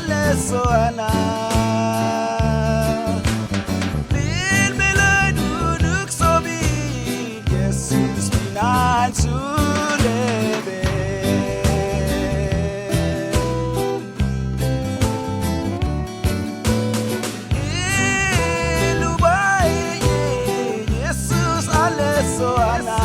Alesoanah. Bil belai duduk sobi, Yesus pinan sulebe. Ilubai Iesus Alesoanah.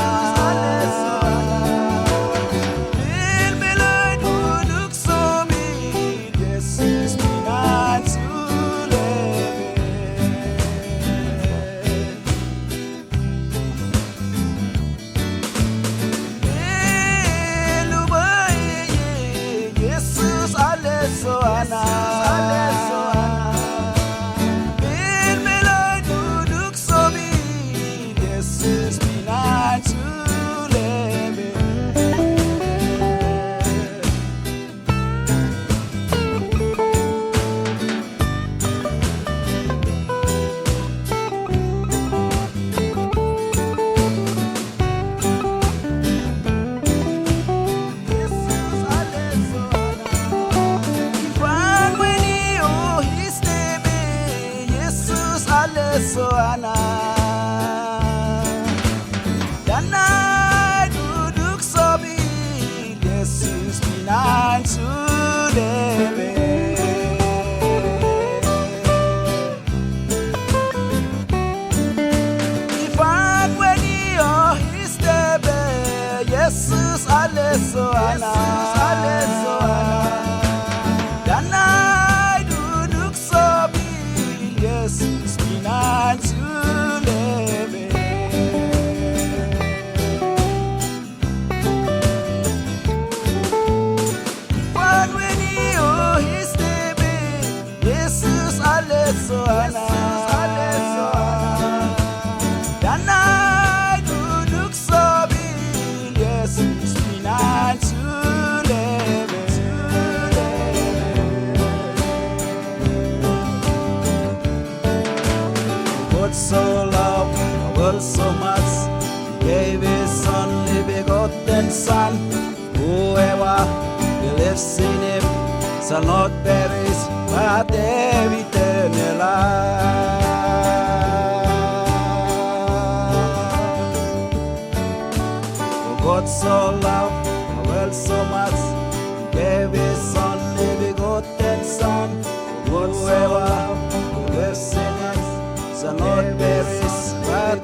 Danai duduk sobi, Yesus pinan sulebe. Ifan Vidio istebe, Iesus Alesoanah. Danai duduk sobi, Yesus pinan sulebe. Ifan Vidio istebe, Iesus Alesoanah. Danai duduk sobi, Yesus pinan sulebe. God so loved the world so much, He gave His only begotten Son. Whoever believes in Him shall not perish, but have eternal life. For God so loved the world so much, He gave His only begotten Son. Whoever believes in Him shall not perish, but